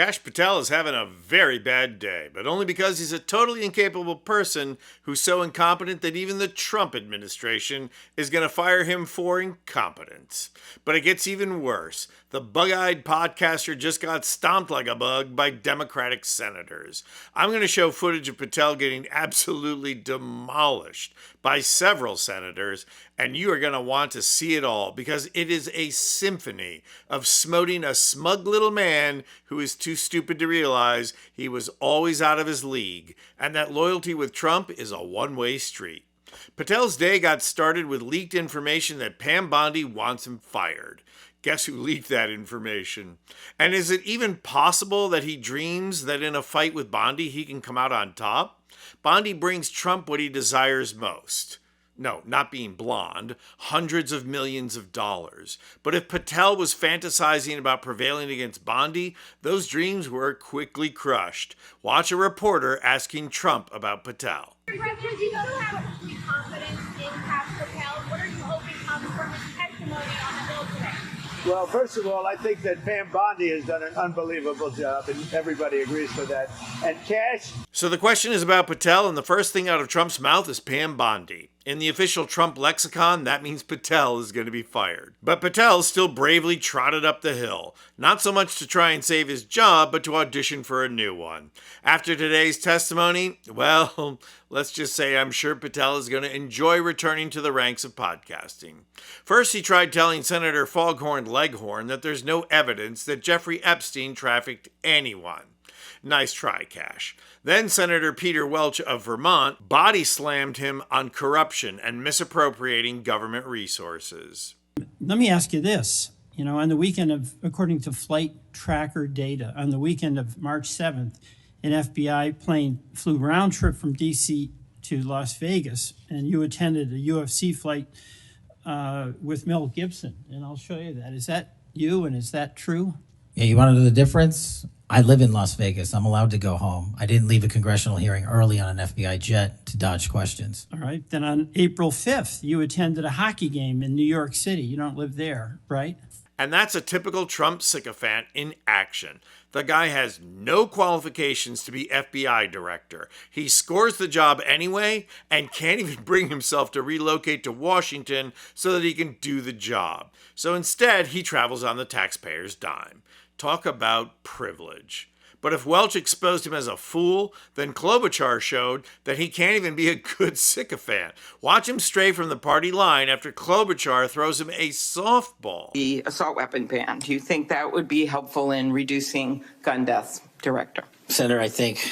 Kash Patel is having a very bad day, but only because he's a totally incapable person who's so incompetent that even the Trump administration is going to fire him for incompetence. But it gets even worse. The bug-eyed podcaster just got stomped like a bug by Democratic senators. I'm going to show footage of Patel getting absolutely demolished by several senators, and you are going to want to see it all because it is a symphony of smoting a smug little man who is too stupid to realize he was always out of his league, and that loyalty with Trump is a one-way street. Patel's day got started with leaked information that Pam Bondi wants him fired. Guess who leaked that information? And is it even possible that he dreams that in a fight with Bondi he can come out on top? Bondi brings Trump what he desires most. No, not being blonde, hundreds of millions of dollars. But if Patel was fantasizing about prevailing against Bondi, those dreams were quickly crushed. Watch a reporter asking Trump about Patel. President, you don't have complete confidence in Kash Patel. What are you hoping comes from his testimony on the Hill today? Well, first of all, I think that Pam Bondi has done an unbelievable job, and everybody agrees with that. And Kash... So the question is about Patel, and the first thing out of Trump's mouth is Pam Bondi. In the official Trump lexicon, that means Patel is going to be fired. But Patel still bravely trotted up the hill, not so much to try and save his job, but to audition for a new one. After today's testimony, well, let's just say I'm sure Patel is going to enjoy returning to the ranks of podcasting. First, he tried telling Senator Foghorn Leghorn that there's no evidence that Jeffrey Epstein trafficked anyone. Nice try, Kash. Then Senator Peter Welch of Vermont body slammed him on corruption and misappropriating government resources. Let me ask you this. You know, on the weekend of, according to flight tracker data, on the weekend of March 7th, an FBI plane flew round trip from D.C. to Las Vegas, and you attended a UFC fight with Mel Gibson. And I'll show you that. Is that you, and is that true? Yeah, you want to know the difference? I live in Las Vegas. I'm allowed to go home. I didn't leave a congressional hearing early on an FBI jet to dodge questions. All right. Then on April 5th, you attended a hockey game in New York City. You don't live there, right? And that's a typical Trump sycophant in action. The guy has no qualifications to be FBI director. He scores the job anyway and can't even bring himself to relocate to Washington so that he can do the job. So instead, he travels on the taxpayer's dime. Talk about privilege. But if Welch exposed him as a fool, then Klobuchar showed that he can't even be a good sycophant. Watch him stray from the party line after Klobuchar throws him a softball. The assault weapon ban, do you think that would be helpful in reducing gun deaths, Director? Senator, I think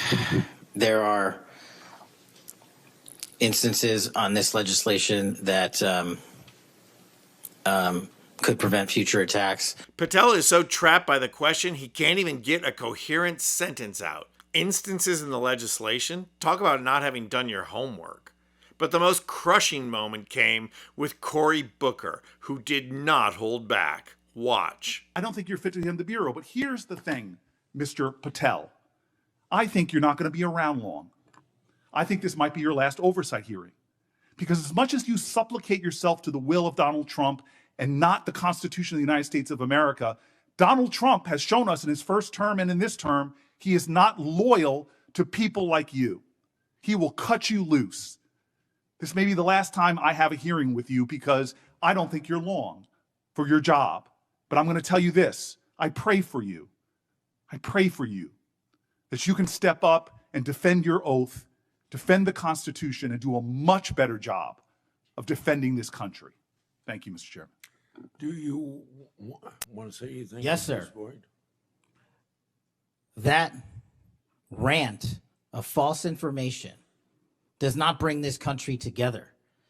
there are instances on this legislation that could prevent future attacks. Patel is so trapped by the question he can't even get a coherent sentence out. Instances in the legislation? Talk about not having done your homework. But the most crushing moment came with Cory Booker, who did not hold back. Watch. I don't think you're fit to hand the bureau, but here's the thing, Mr. Patel. I think you're not going to be around long. I think this might be your last oversight hearing. Because as much as you supplicate yourself to the will of Donald Trump and not the Constitution of the United States of America, Donald Trump has shown us in his first term and in this term, he is not loyal to people like you. He will cut you loose. This may be the last time I have a hearing with you because I don't think you're long for your job. But I'm going to tell you this, I pray for you. I pray for you that you can step up and defend your oath, defend the Constitution, and do a much better job of defending this country. Thank you, Mr. Chairman. Do you want to say anything? Yes, sir. That rant of false information does not bring this country together.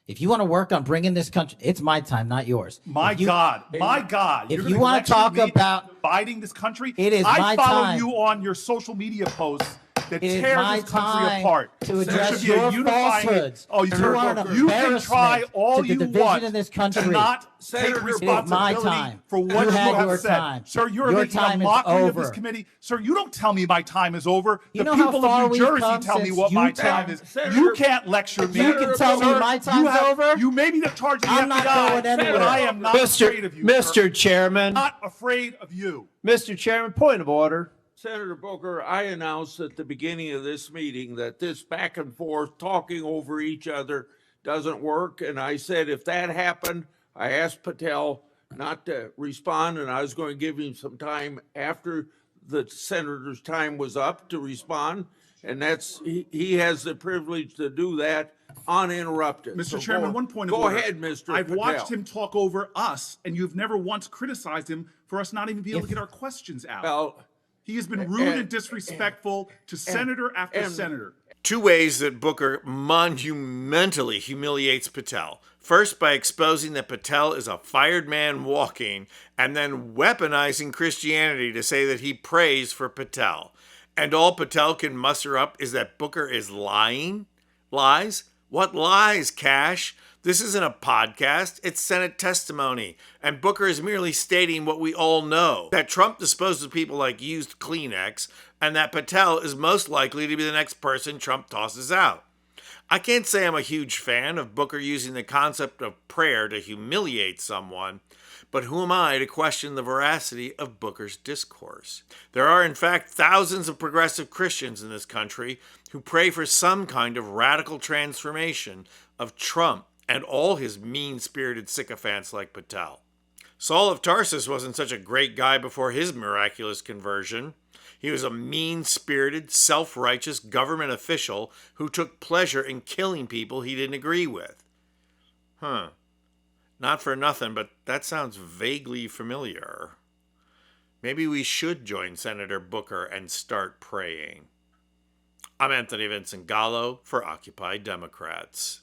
If you want to work on bringing this country, it's my time, not yours. My God. If you want to talk about dividing this country, it is my time. I follow you on your social media posts that tear this country apart. To address your falsehoods. Oh, you can try all you want in this country. to not take responsibility for what you have said. Sir, you're making a mockery of this committee. Sir, you don't tell me my time is over. The people of New Jersey tell me what my time is. You can't lecture me. You can tell me my time's over. You may be the charge of the I'm not going anywhere. but I am not afraid of you. Mr. Chairman. I'm not afraid of you. Mr. Chairman, point of order. Senator Booker, I announced at the beginning of this meeting that this back and forth talking over each other doesn't work. And I said if that happened, I asked Patel not to respond, and I was going to give him some time after the senator's time was up to respond. And he has the privilege to do that uninterrupted. Mr. So Chairman, one point of go order. ahead, Mr. I've Patel. watched him talk over us, and you've never once criticized him for us not even being able to get our questions out. Well, He has been rude and disrespectful to senator after senator. Two ways that Booker monumentally humiliates Patel. First, by exposing that Patel is a fired man walking, and then weaponizing Christianity to say that he prays for Patel. And all Patel can muster up is that Booker is lying? Lies? What lies, Kash? This isn't a podcast, it's Senate testimony. And Booker is merely stating what we all know, that Trump disposes of people like used Kleenex, and that Patel is most likely to be the next person Trump tosses out. I can't say I'm a huge fan of Booker using the concept of prayer to humiliate someone, but who am I to question the veracity of Booker's discourse? There are, in fact, thousands of progressive Christians in this country who pray for some kind of radical transformation of Trump and all his mean-spirited sycophants like Patel. Saul of Tarsus wasn't such a great guy before his miraculous conversion. He was a mean-spirited, self-righteous government official who took pleasure in killing people he didn't agree with. Not for nothing, but that sounds vaguely familiar. Maybe we should join Senator Booker and start praying. I'm Anthony Vincent Gallo for Occupy Democrats.